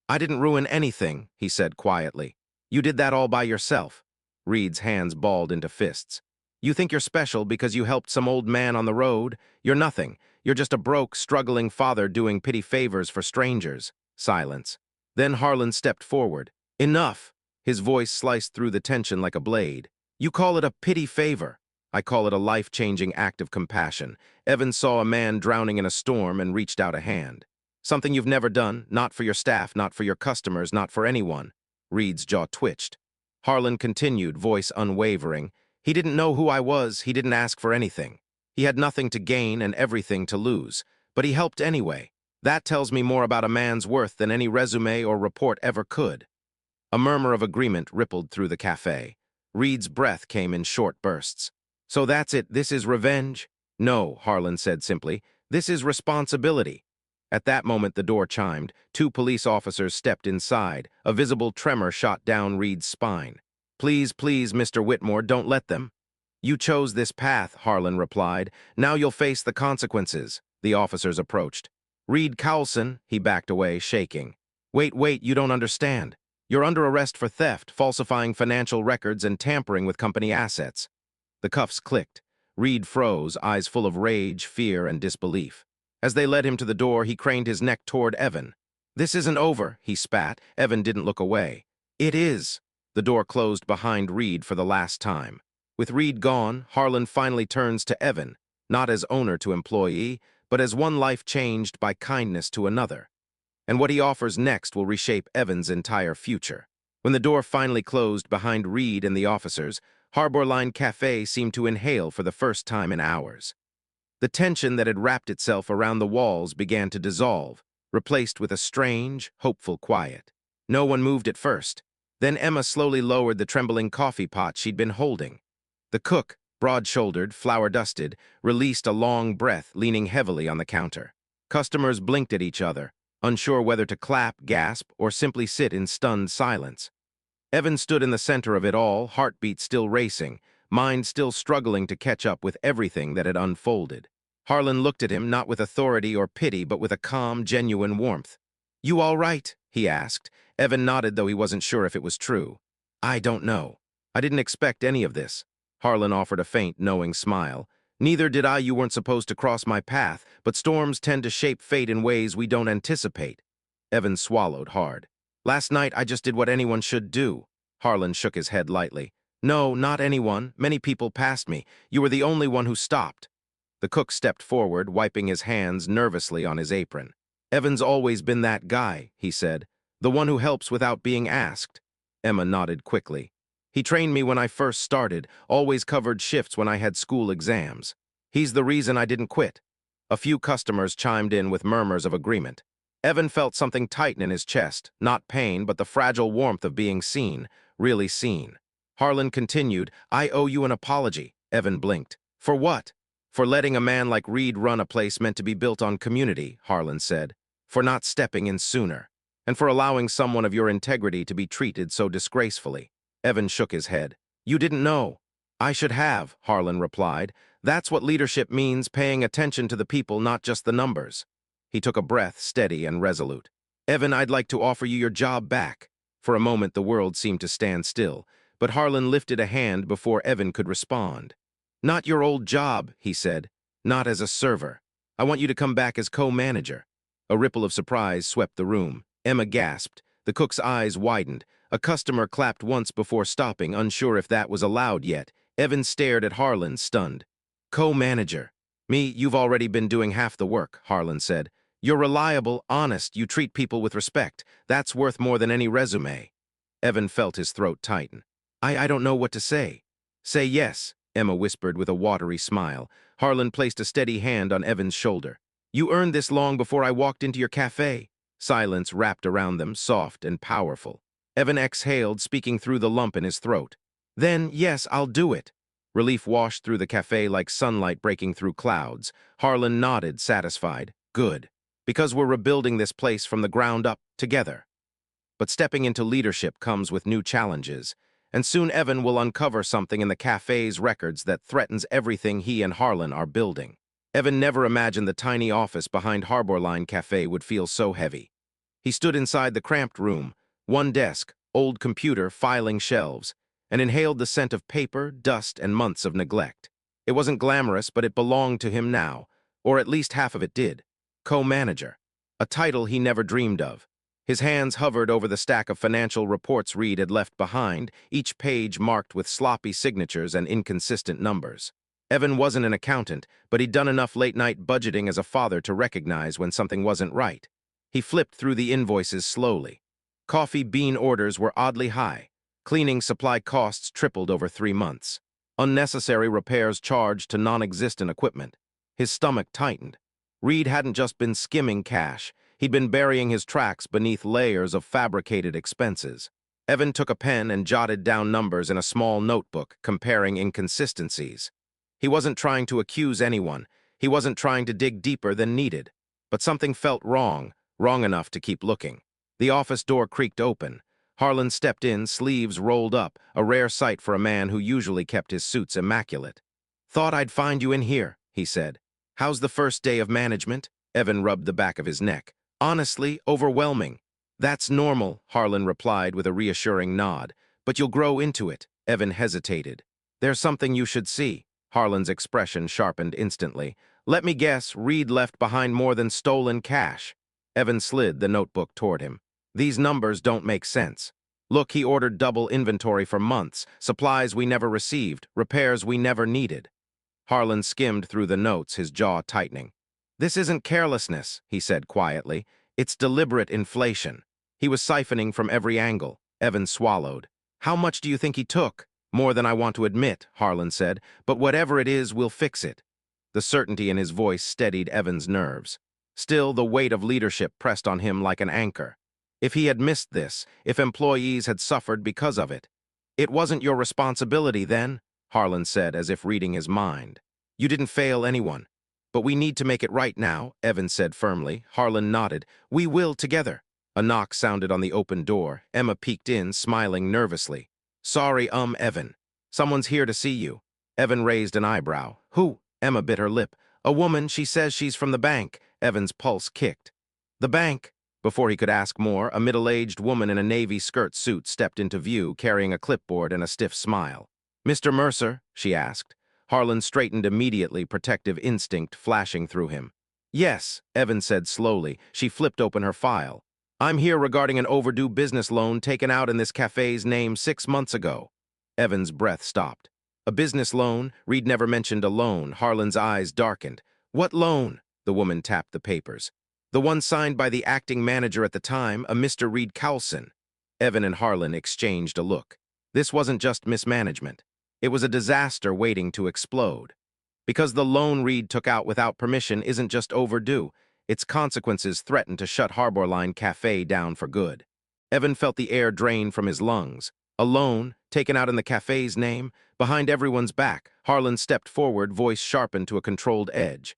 I didn't ruin anything, he said quietly. You did that all by yourself. Reed's hands balled into fists. You think you're special because you helped some old man on the road? You're nothing. You're just a broke, struggling father doing pity favors for strangers. Silence. Then Harlan stepped forward. Enough! His voice sliced through the tension like a blade. You call it a pity favor. I call it a life-changing act of compassion. Evan saw a man drowning in a storm and reached out a hand. Something you've never done, not for your staff, not for your customers, not for anyone. Reed's jaw twitched. Harlan continued, voice unwavering. He didn't know who I was, he didn't ask for anything. He had nothing to gain and everything to lose. But he helped anyway. That tells me more about a man's worth than any resume or report ever could. A murmur of agreement rippled through the café. Reed's breath came in short bursts. So that's it, this is revenge? No, Harlan said simply. This is responsibility. At that moment the door chimed. 2 police officers stepped inside. A visible tremor shot down Reed's spine. Please, please, Mr. Whitmore, don't let them. You chose this path, Harlan replied. Now you'll face the consequences. The officers approached. Reed Cowlson, he backed away, shaking. Wait, you don't understand. You're under arrest for theft, falsifying financial records, and tampering with company assets. The cuffs clicked. Reed froze, eyes full of rage, fear, and disbelief. As they led him to the door, he craned his neck toward Evan. This isn't over, he spat. Evan didn't look away. It is. The door closed behind Reed for the last time. With Reed gone, Harlan finally turns to Evan, not as owner to employee, but as one life changed by kindness to another. And what he offers next will reshape Evan's entire future. When the door finally closed behind Reed and the officers, Harborline Café seemed to inhale for the first time in hours. The tension that had wrapped itself around the walls began to dissolve, replaced with a strange, hopeful quiet. No one moved at first. Then Emma slowly lowered the trembling coffee pot she'd been holding. The cook, broad-shouldered, flour-dusted, released a long breath, leaning heavily on the counter. Customers blinked at each other, unsure whether to clap, gasp, or simply sit in stunned silence. Evan stood in the center of it all, heartbeat still racing, mind still struggling to catch up with everything that had unfolded. Harlan looked at him not with authority or pity, but with a calm, genuine warmth. You all right? He asked. Evan nodded, though he wasn't sure if it was true. I don't know. I didn't expect any of this. Harlan offered a faint, knowing smile. Neither did I. You weren't supposed to cross my path, but storms tend to shape fate in ways we don't anticipate. Evan swallowed hard. Last night I just did what anyone should do. Harlan shook his head lightly. No, not anyone. Many people passed me. You were the only one who stopped. The cook stepped forward, wiping his hands nervously on his apron. Evan's always been that guy, he said. The one who helps without being asked. Emma nodded quickly. He trained me when I first started, always covered shifts when I had school exams. He's the reason I didn't quit. A few customers chimed in with murmurs of agreement. Evan felt something tighten in his chest, not pain, but the fragile warmth of being seen, really seen. Harlan continued, I owe you an apology. Evan blinked. For what? For letting a man like Reed run a place meant to be built on community, Harlan said. For not stepping in sooner. And for allowing someone of your integrity to be treated so disgracefully. Evan shook his head. You didn't know. I should have, Harlan replied. That's what leadership means, paying attention to the people, not just the numbers. He took a breath, steady and resolute. Evan, I'd like to offer you your job back. For a moment the world seemed to stand still, but Harlan lifted a hand before Evan could respond. Not your old job, he said. Not as a server. I want you to come back as co-manager. A ripple of surprise swept the room. Emma gasped. The cook's eyes widened. A customer clapped once before stopping, unsure if that was allowed yet. Evan stared at Harlan, stunned. Co-manager. Me, you've already been doing half the work, Harlan said. You're reliable, honest, you treat people with respect. That's worth more than any resume. Evan felt his throat tighten. I don't know what to say. Say yes, Emma whispered with a watery smile. Harlan placed a steady hand on Evan's shoulder. You earned this long before I walked into your cafe. Silence wrapped around them, soft and powerful. Evan exhaled, speaking through the lump in his throat. Then, yes, I'll do it. Relief washed through the cafe like sunlight breaking through clouds. Harlan nodded, satisfied. Good. Because we're rebuilding this place from the ground up, together. But stepping into leadership comes with new challenges, and soon Evan will uncover something in the cafe's records that threatens everything he and Harlan are building. Evan never imagined the tiny office behind Harborline Cafe would feel so heavy. He stood inside the cramped room, one desk, old computer, filing shelves, and inhaled the scent of paper, dust, and months of neglect. It wasn't glamorous, but it belonged to him now, or at least half of it did. Co-manager, a title he never dreamed of. His hands hovered over the stack of financial reports Reed had left behind, each page marked with sloppy signatures and inconsistent numbers. Evan wasn't an accountant, but he'd done enough late-night budgeting as a father to recognize when something wasn't right. He flipped through the invoices slowly. Coffee bean orders were oddly high. Cleaning supply costs tripled over 3 months. Unnecessary repairs charged to non-existent equipment. His stomach tightened. Reed hadn't just been skimming cash. He'd been burying his tracks beneath layers of fabricated expenses. Evan took a pen and jotted down numbers in a small notebook, comparing inconsistencies. He wasn't trying to accuse anyone. He wasn't trying to dig deeper than needed. But something felt wrong, wrong enough to keep looking. The office door creaked open. Harlan stepped in, sleeves rolled up, a rare sight for a man who usually kept his suits immaculate. "Thought I'd find you in here," he said. "How's the first day of management?" Evan rubbed the back of his neck. "Honestly, overwhelming." "That's normal," Harlan replied with a reassuring nod. "But you'll grow into it." Evan hesitated. "There's something you should see." Harlan's expression sharpened instantly. "Let me guess, Reed left behind more than stolen cash." Evan slid the notebook toward him. "These numbers don't make sense. Look, he ordered double inventory for months, supplies we never received, repairs we never needed." Harlan skimmed through the notes, his jaw tightening. "This isn't carelessness," he said quietly. "It's deliberate inflation." He was siphoning from every angle. Evan swallowed. "How much do you think he took?" "More than I want to admit," Harlan said. "But whatever it is, we'll fix it." The certainty in his voice steadied Evan's nerves. Still, the weight of leadership pressed on him like an anchor. If he had missed this, if employees had suffered because of it. "It wasn't your responsibility then," Harlan said, as if reading his mind. "You didn't fail anyone. But we need to make it right now," Evan said firmly. Harlan nodded. "We will together." A knock sounded on the open door. Emma peeked in, smiling nervously. "Sorry, Evan. Someone's here to see you." Evan raised an eyebrow. "Who?" Emma bit her lip. "A woman. She says she's from the bank." Evan's pulse kicked. "The bank?" Before he could ask more, a middle-aged woman in a navy skirt suit stepped into view, carrying a clipboard and a stiff smile. "Mr. Mercer?" she asked. Harlan straightened immediately, protective instinct flashing through him. "Yes," Evan said slowly. She flipped open her file. "I'm here regarding an overdue business loan taken out in this cafe's name 6 months ago." Evan's breath stopped. A business loan? Reed never mentioned a loan. Harlan's eyes darkened. "What loan?" The woman tapped the papers. "The one signed by the acting manager at the time, a Mr. Reed Cowlson." Evan and Harlan exchanged a look. This wasn't just mismanagement. It was a disaster waiting to explode. Because the loan Reed took out without permission isn't just overdue. Its consequences threatened to shut Harborline Cafe down for good. Evan felt the air drain from his lungs. A loan, taken out in the cafe's name, behind everyone's back. Harlan stepped forward, voice sharpened to a controlled edge.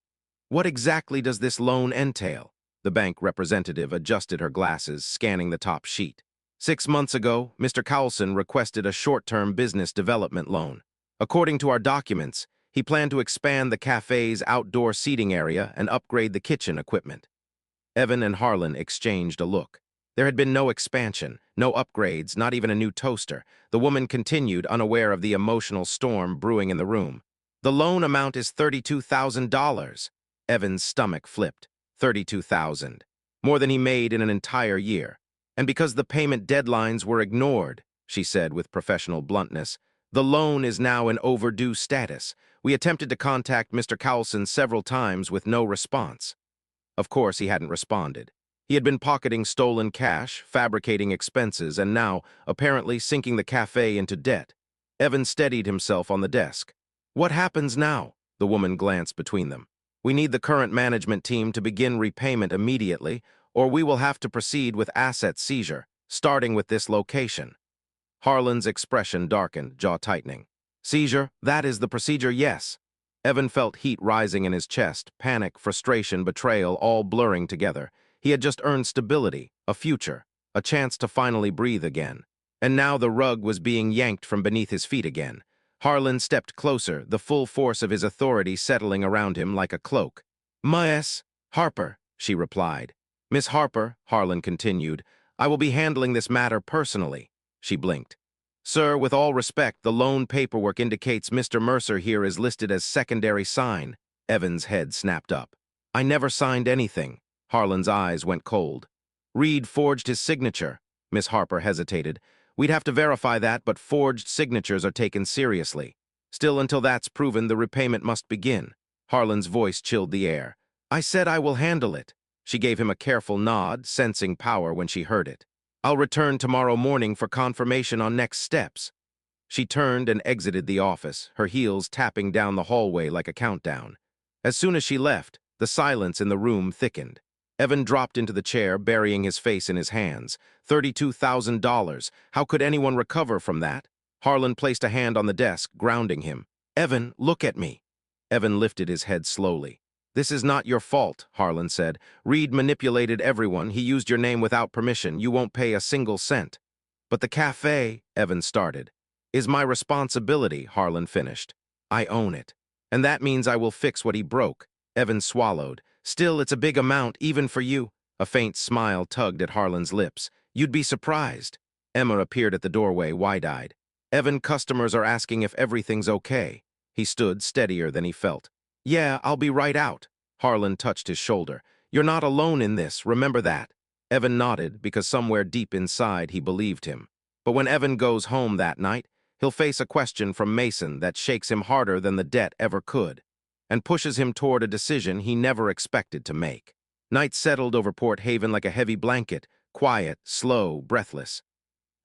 "What exactly does this loan entail?" The bank representative adjusted her glasses, scanning the top sheet. 6 months ago, Mr. Cowlson requested a short-term business development loan. According to our documents, he planned to expand the cafe's outdoor seating area and upgrade the kitchen equipment. Evan and Harlan exchanged a look. There had been no expansion, no upgrades, not even a new toaster. The woman continued, unaware of the emotional storm brewing in the room. "The loan amount is $32,000. Evan's stomach flipped. $32,000. More than he made in an entire year. "And because the payment deadlines were ignored," she said with professional bluntness, "the loan is now in overdue status. We attempted to contact Mr. Cowlson several times with no response." Of course, he hadn't responded. He had been pocketing stolen cash, fabricating expenses, and now, apparently, sinking the cafe into debt. Evan steadied himself on the desk. "What happens now?" The woman glanced between them. "We need the current management team to begin repayment immediately, or we will have to proceed with asset seizure, starting with this location." Harlan's expression darkened, jaw tightening. "Seizure, that is the procedure, yes." Evan felt heat rising in his chest, panic, frustration, betrayal, all blurring together. He had just earned stability, a future, a chance to finally breathe again. And now the rug was being yanked from beneath his feet again. Harlan stepped closer, the full force of his authority settling around him like a cloak. "Miss Harper," she replied. "Miss Harper," Harlan continued, "I will be handling this matter personally." She blinked. "Sir, with all respect, the loan paperwork indicates Mr. Mercer here is listed as secondary sign." Evan's head snapped up. "I never signed anything." Harlan's eyes went cold. "Reed forged his signature." Miss Harper hesitated. "We'd have to verify that, but forged signatures are taken seriously. Still, until that's proven, the repayment must begin." Harlan's voice chilled the air. "I said I will handle it." She gave him a careful nod, sensing power when she heard it. "I'll return tomorrow morning for confirmation on next steps." She turned and exited the office, her heels tapping down the hallway like a countdown. As soon as she left, the silence in the room thickened. Evan dropped into the chair, burying his face in his hands. $32,000. How could anyone recover from that? Harlan placed a hand on the desk, grounding him. "Evan, look at me." Evan lifted his head slowly. "This is not your fault," Harlan said. "Reed manipulated everyone. He used your name without permission. You won't pay a single cent." "But the cafe," Evan started. "Is my responsibility," Harlan finished. "I own it. And that means I will fix what he broke." Evan swallowed. "Still, it's a big amount, even for you." A faint smile tugged at Harlan's lips. "You'd be surprised." Emma appeared at the doorway, wide-eyed. "Evan, customers are asking if everything's okay." He stood steadier than he felt. "Yeah, I'll be right out." Harlan touched his shoulder. "You're not alone in this, remember that." Evan nodded, because somewhere deep inside he believed him. But when Evan goes home that night, he'll face a question from Mason that shakes him harder than the debt ever could, and pushes him toward a decision he never expected to make. Night settled over Port Haven like a heavy blanket, quiet, slow, breathless.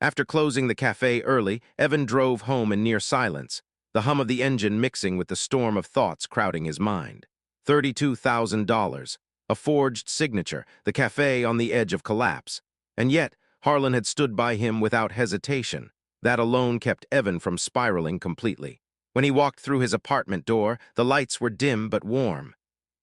After closing the cafe early, Evan drove home in near silence, the hum of the engine mixing with the storm of thoughts crowding his mind. $32,000, a forged signature, the cafe on the edge of collapse. And yet, Harlan had stood by him without hesitation. That alone kept Evan from spiraling completely. When he walked through his apartment door, the lights were dim but warm.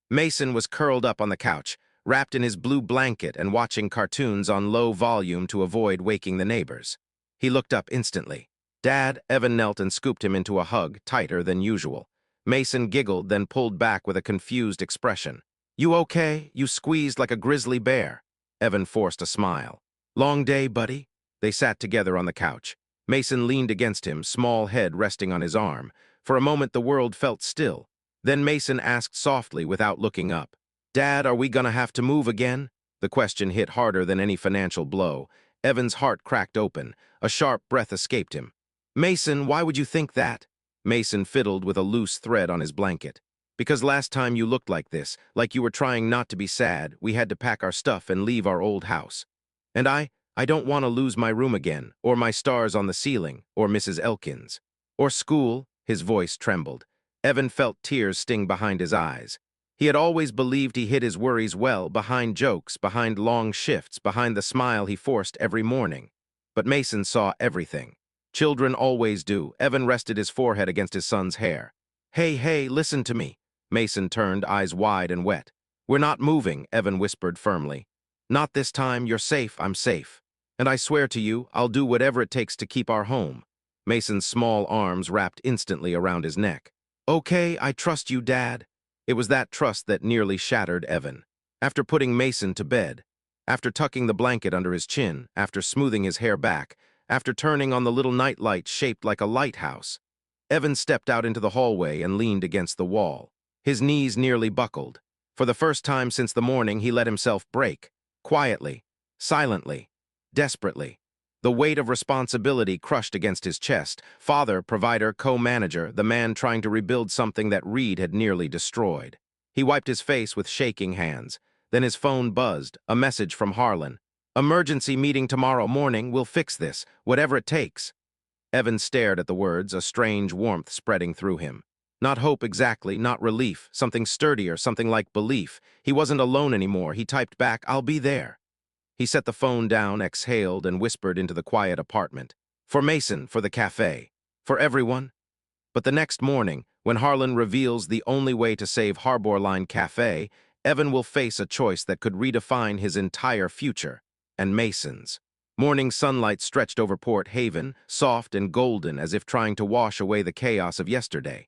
Mason was curled up on the couch, wrapped in his blue blanket and watching cartoons on low volume to avoid waking the neighbors. He looked up instantly. "Dad," Evan knelt and scooped him into a hug, tighter than usual. Mason giggled, then pulled back with a confused expression. "You okay? You squeezed like a grizzly bear." Evan forced a smile. "Long day, buddy?" They sat together on the couch. Mason leaned against him, small head resting on his arm. For a moment the world felt still. Then Mason asked softly without looking up, "Dad, are we gonna have to move again?" The question hit harder than any financial blow. Evan's heart cracked open. A sharp breath escaped him. "Mason, why would you think that?" Mason fiddled with a loose thread on his blanket. "Because last time you looked like this, like you were trying not to be sad, we had to pack our stuff and leave our old house. And I don't want to lose my room again, or my stars on the ceiling, or Mrs. Elkins. Or school." His voice trembled. Evan felt tears sting behind his eyes. He had always believed he hid his worries well, behind jokes, behind long shifts, behind the smile he forced every morning. But Mason saw everything. Children always do. Evan rested his forehead against his son's hair. Hey, listen to me." Mason turned, eyes wide and wet. "We're not moving," Evan whispered firmly. "Not this time. You're safe. I'm safe. And I swear to you, I'll do whatever it takes to keep our home." Mason's small arms wrapped instantly around his neck. "Okay, I trust you, Dad." It was that trust that nearly shattered Evan. After putting Mason to bed, after tucking the blanket under his chin, after smoothing his hair back, after turning on the little nightlight shaped like a lighthouse, Evan stepped out into the hallway and leaned against the wall. His knees nearly buckled. For the first time since the morning, he let himself break. Quietly, silently, desperately. The weight of responsibility crushed against his chest. Father, provider, co-manager, the man trying to rebuild something that Reed had nearly destroyed. He wiped his face with shaking hands. Then his phone buzzed, a message from Harlan. "Emergency meeting tomorrow morning. We'll fix this, whatever it takes." Evan stared at the words, a strange warmth spreading through him. Not hope exactly, not relief, something sturdier, something like belief. He wasn't alone anymore. He typed back, "I'll be there." He set the phone down, exhaled, and whispered into the quiet apartment. "For Mason, for the cafe, for everyone." But the next morning, When Harlan reveals the only way to save Harbor Line Café, Evan will face a choice that could redefine his entire future, and Mason's. Morning sunlight stretched over Port Haven, soft and golden as if trying to wash away the chaos of yesterday.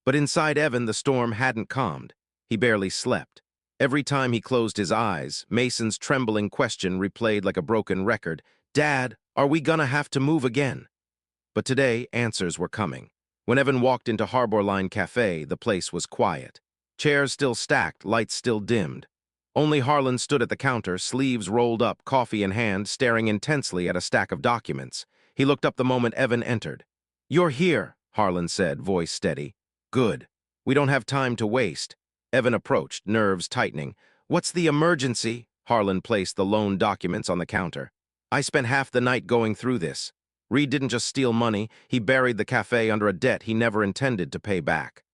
But inside Evan, the storm hadn't calmed. He barely slept. Every time he closed his eyes, Mason's trembling question replayed like a broken record. "Dad, are we gonna have to move again?" But today, answers were coming. When Evan walked into Harbor Line Café, the place was quiet. Chairs still stacked, lights still dimmed. Only Harlan stood at the counter, sleeves rolled up, coffee in hand, staring intensely at a stack of documents. He looked up the moment Evan entered. "You're here," Harlan said, voice steady. "Good. We don't have time to waste." Evan approached, nerves tightening. "What's the emergency?" Harlan placed the loan documents on the counter. "I spent half the night going through this. Reed didn't just steal money, he buried the cafe under a debt he never intended to pay back."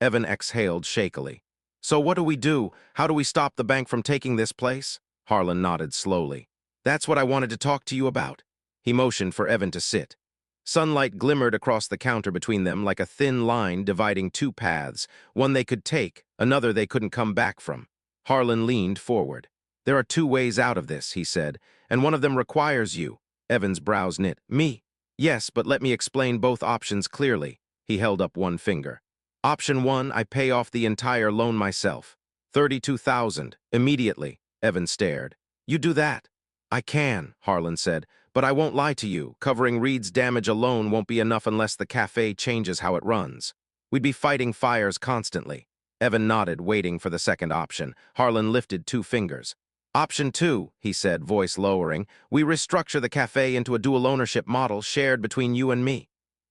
Evan exhaled shakily. "So what do we do? How do we stop the bank from taking this place?" Harlan nodded slowly. "That's what I wanted to talk to you about." He motioned for Evan to sit. Sunlight glimmered across the counter between them like a thin line dividing two paths, one they could take, another they couldn't come back from. Harlan leaned forward. "There are two ways out of this," he said, "and one of them requires you." Evan's brows knit. "Me?" "Yes, but let me explain both options clearly." He held up one finger. "Option 1, I pay off the entire loan myself. 32,000, immediately." Evan stared. "You do that?" "I can," Harlan said, "but I won't lie to you. Covering Reed's damage alone won't be enough unless the cafe changes how it runs. We'd be fighting fires constantly." Evan nodded, waiting for the second option. Harlan lifted two fingers. "Option 2, he said, voice lowering, "we restructure the cafe into a dual ownership model shared between you and me."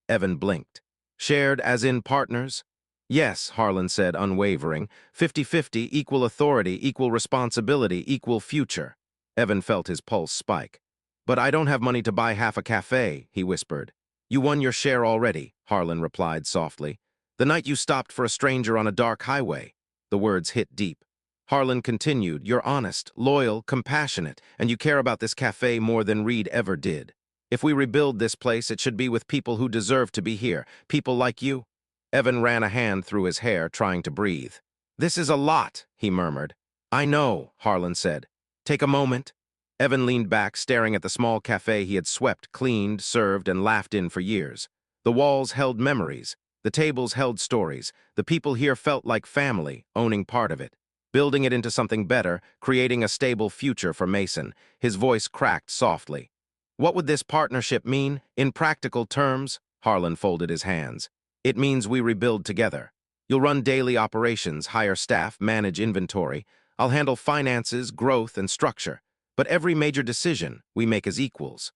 Evan blinked. "Shared as in partners?" "Yes," Harlan said, unwavering. 50-50, equal authority, equal responsibility, equal future." Evan felt his pulse spike. "But I don't have money to buy half a cafe," he whispered. "You won your share already," Harlan replied softly. "The night you stopped for a stranger on a dark highway." The words hit deep. Harlan continued, "You're honest, loyal, compassionate, and you care about this cafe more than Reed ever did. If we rebuild this place, it should be with people who deserve to be here, people like you." Evan ran a hand through his hair, trying to breathe. "This is a lot," he murmured. "I know," Harlan said. "Take a moment." Evan leaned back, staring at the small cafe he had swept, cleaned, served, and laughed in for years. The walls held memories. The tables held stories. The people here felt like family, owning part of it. Building it into something better, creating a stable future for Mason. His voice cracked softly. "What would this partnership mean, in practical terms?" Harlan folded his hands. "It means we rebuild together. You'll run daily operations, hire staff, manage inventory. I'll handle finances, growth, and structure. But every major decision we make as equals."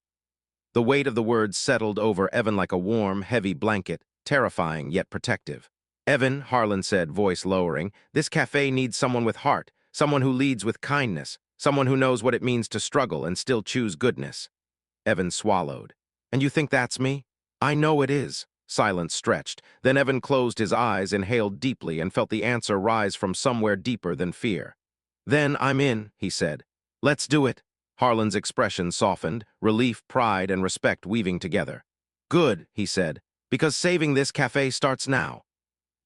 The weight of the words settled over Evan like a warm, heavy blanket, terrifying yet protective. "Evan," Harlan said, voice lowering, "this cafe needs someone with heart, someone who leads with kindness, someone who knows what it means to struggle and still choose goodness." Evan swallowed. "And you think that's me?" "I know it is." Silence stretched. Then Evan closed his eyes, inhaled deeply, and felt the answer rise from somewhere deeper than fear. "Then I'm in," he said. "Let's do it." Harlan's expression softened, relief, pride, and respect weaving together. "Good," he said, "because saving this cafe starts now."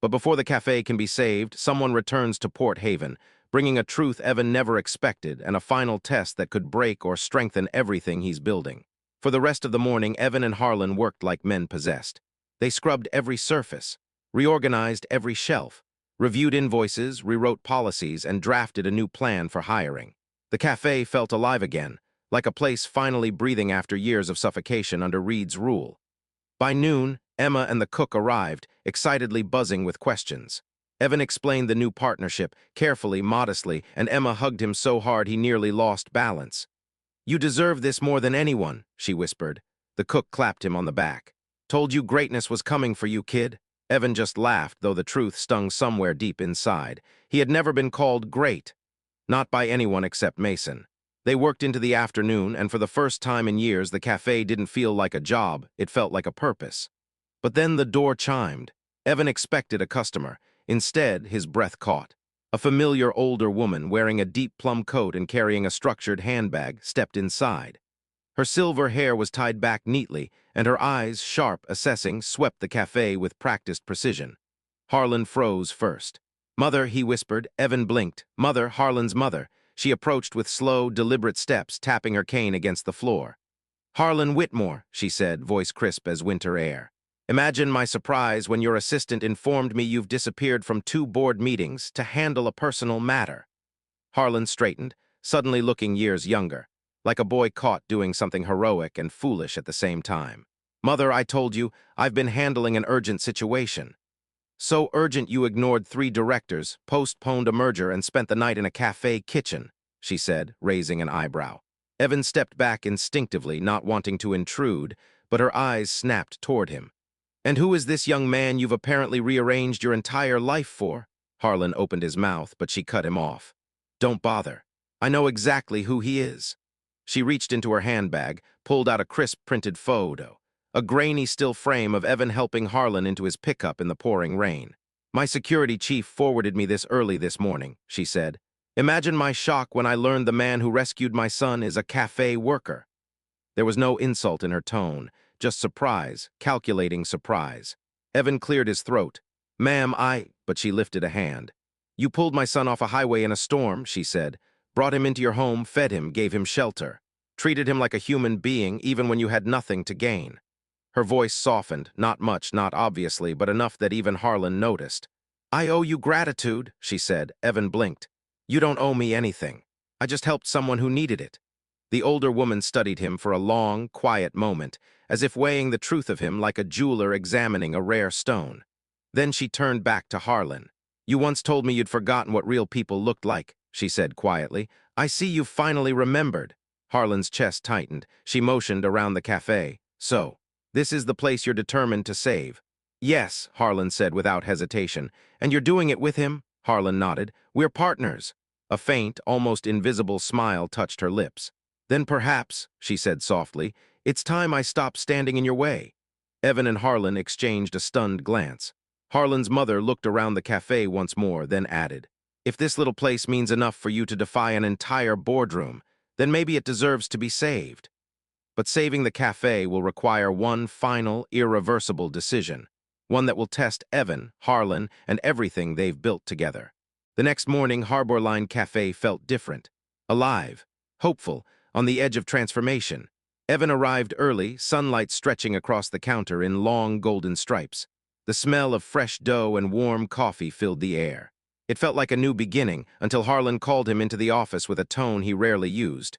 But before the cafe can be saved, someone returns to Port Haven, bringing a truth Evan never expected and a final test that could break or strengthen everything he's building. For the rest of the morning, Evan and Harlan worked like men possessed. They scrubbed every surface, reorganized every shelf, reviewed invoices, rewrote policies, and drafted a new plan for hiring. The cafe felt alive again, like a place finally breathing after years of suffocation under Reed's rule. By noon, Emma and the cook arrived, excitedly buzzing with questions. Evan explained the new partnership, carefully, modestly, and Emma hugged him so hard he nearly lost balance. "You deserve this more than anyone," she whispered. The cook clapped him on the back. "Told you greatness was coming for you, kid." Evan just laughed, though the truth stung somewhere deep inside. He had never been called great. Not by anyone except Mason. They worked into the afternoon, and for the first time in years, the cafe didn't feel like a job, it felt like a purpose. But then the door chimed. Evan expected a customer. Instead, his breath caught. A familiar older woman, wearing a deep plum coat and carrying a structured handbag, stepped inside. Her silver hair was tied back neatly, and her eyes, sharp, assessing, swept the cafe with practiced precision. Harlan froze first. "Mother," he whispered. Evan blinked. "Mother, Harlan's mother." She approached with slow, deliberate steps, tapping her cane against the floor. "Harlan Whitmore," she said, voice crisp as winter air. "Imagine my surprise when your assistant informed me you've disappeared from 2 board meetings to handle a personal matter." Harlan straightened, suddenly looking years younger, like a boy caught doing something heroic and foolish at the same time. "Mother, I told you, I've been handling an urgent situation." "So urgent you ignored 3 directors, postponed a merger, and spent the night in a cafe kitchen," she said, raising an eyebrow. Evan stepped back instinctively, not wanting to intrude, but her eyes snapped toward him. "And who is this young man you've apparently rearranged your entire life for?" Harlan opened his mouth, but she cut him off. "Don't bother. I know exactly who he is." She reached into her handbag, pulled out a crisp printed photo, a grainy still frame of Evan helping Harlan into his pickup in the pouring rain. "My security chief forwarded me this early this morning," she said. "Imagine my shock when I learned the man who rescued my son is a cafe worker." There was no insult in her tone, just surprise, calculating surprise. Evan cleared his throat. "Ma'am, but she lifted a hand. "You pulled my son off a highway in a storm," she said. "Brought him into your home, fed him, gave him shelter. Treated him like a human being even when you had nothing to gain." Her voice softened, not much, not obviously, but enough that even Harlan noticed. "I owe you gratitude," she said. Evan blinked. "You don't owe me anything. I just helped someone who needed it." The older woman studied him for a long, quiet moment, as if weighing the truth of him like a jeweler examining a rare stone. Then she turned back to Harlan. "You once told me you'd forgotten what real people looked like," she said quietly. "I see you finally remembered." Harlan's chest tightened. She motioned around the cafe. "So, this is the place you're determined to save." "Yes," Harlan said without hesitation. "And you're doing it with him?" Harlan nodded. "We're partners." A faint, almost invisible smile touched her lips. "Then perhaps," she said softly, "it's time I stopped standing in your way." Evan and Harlan exchanged a stunned glance. Harlan's mother looked around the cafe once more, then added, "If this little place means enough for you to defy an entire boardroom, then maybe it deserves to be saved." But saving the cafe will require one final, irreversible decision, one that will test Evan, Harlan, and everything they've built together. The next morning, Harbor Line Cafe felt different, alive, hopeful, on the edge of transformation. Evan arrived early, sunlight stretching across the counter in long golden stripes. The smell of fresh dough and warm coffee filled the air. It felt like a new beginning until Harlan called him into the office with a tone he rarely used.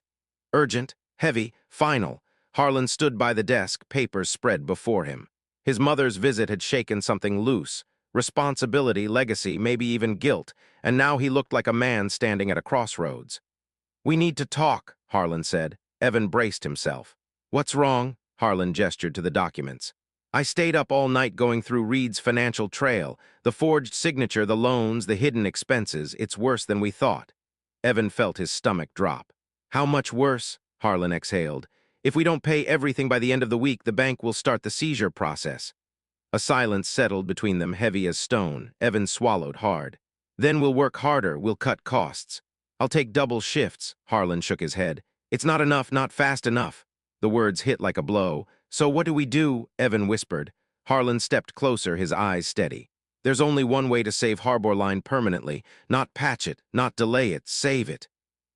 Urgent, heavy, final. Harlan stood by the desk, papers spread before him. His mother's visit had shaken something loose. Responsibility, legacy, maybe even guilt, and now he looked like a man standing at a crossroads. "We need to talk," Harlan said. Evan braced himself. "What's wrong?" Harlan gestured to the documents. "I stayed up all night going through Reed's financial trail, the forged signature, the loans, the hidden expenses. It's worse than we thought." Evan felt his stomach drop. "How much worse?" Harlan exhaled. "If we don't pay everything by the end of the week, the bank will start the seizure process." A silence settled between them, heavy as stone. Evan swallowed hard. "Then we'll work harder, we'll cut costs." "I'll take double shifts," Harlan shook his head. "It's not enough, not fast enough." The words hit like a blow. "So what do we do?" Evan whispered. Harlan stepped closer, his eyes steady. "There's only one way to save Harbor Line permanently. Not patch it, not delay it, save it."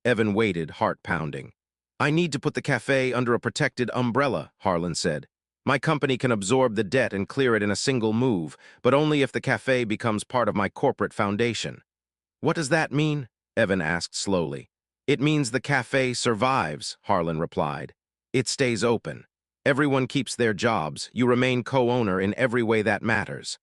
Evan waited, heart pounding. "I need to put the cafe under a protected umbrella," Harlan said. "My company can absorb the debt and clear it in a single move, but only if the cafe becomes part of my corporate foundation." "What does that mean?" Evan asked slowly. "It means the cafe survives," Harlan replied. "It stays open. Everyone keeps their jobs. You remain co-owner in every way that matters."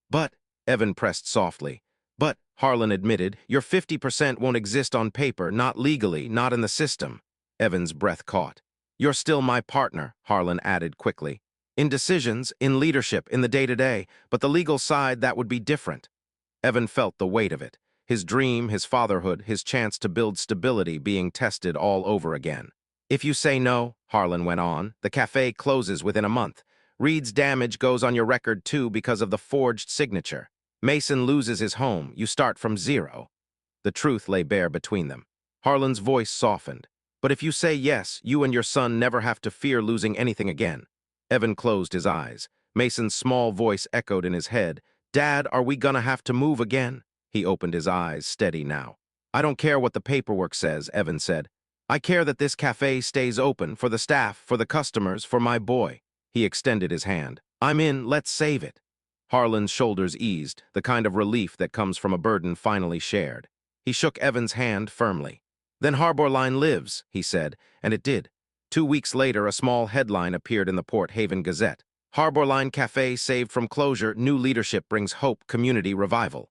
"But," Evan pressed softly, "but," Harlan admitted, "your 50% won't exist on paper, not legally, not in the system." Evan's breath caught. "You're still my partner," Harlan added quickly. "In decisions, in leadership, in the day-to-day, but the legal side, that would be different." Evan felt the weight of it. His dream, his fatherhood, his chance to build stability being tested all over again. "If you say no," Harlan went on, "the cafe closes within a month. Reed's damage goes on your record too because of the forged signature. Mason loses his home. You start from zero." The truth lay bare between them. Harlan's voice softened. "But if you say yes, you and your son never have to fear losing anything again." Evan closed his eyes. Mason's small voice echoed in his head. Dad, are we gonna have to move again? He opened his eyes, steady now. I don't care what the paperwork says, Evan said. I care that this cafe stays open for the staff, for the customers, for my boy. He extended his hand. I'm in, let's save it. Harlan's shoulders eased, the kind of relief that comes from a burden finally shared. He shook Evan's hand firmly. Then Harbor Line lives, he said, and it did. 2 weeks later, a small headline appeared in the Port Haven Gazette. Harbor Line Cafe saved from closure, new leadership brings hope, community revival.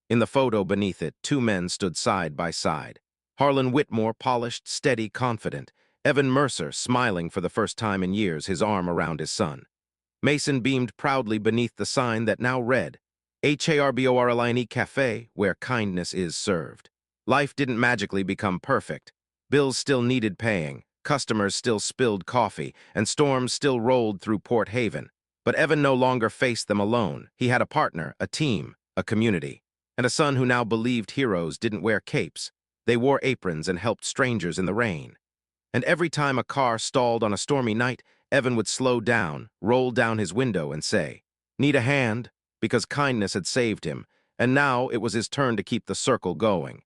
In the photo beneath it, 2 men stood side by side. Harlan Whitmore, polished, steady, confident. Evan Mercer, smiling for the first time in years, his arm around his son. Mason beamed proudly beneath the sign that now read, HARBORLINE Cafe, where kindness is served. Life didn't magically become perfect. Bills still needed paying, customers still spilled coffee, and storms still rolled through Port Haven. But Evan no longer faced them alone. He had a partner, a team, a community, and a son who now believed heroes didn't wear capes. They wore aprons and helped strangers in the rain. And every time a car stalled on a stormy night, Evan would slow down, roll down his window, and say, "Need a hand?" Because kindness had saved him, and now it was his turn to keep the circle going.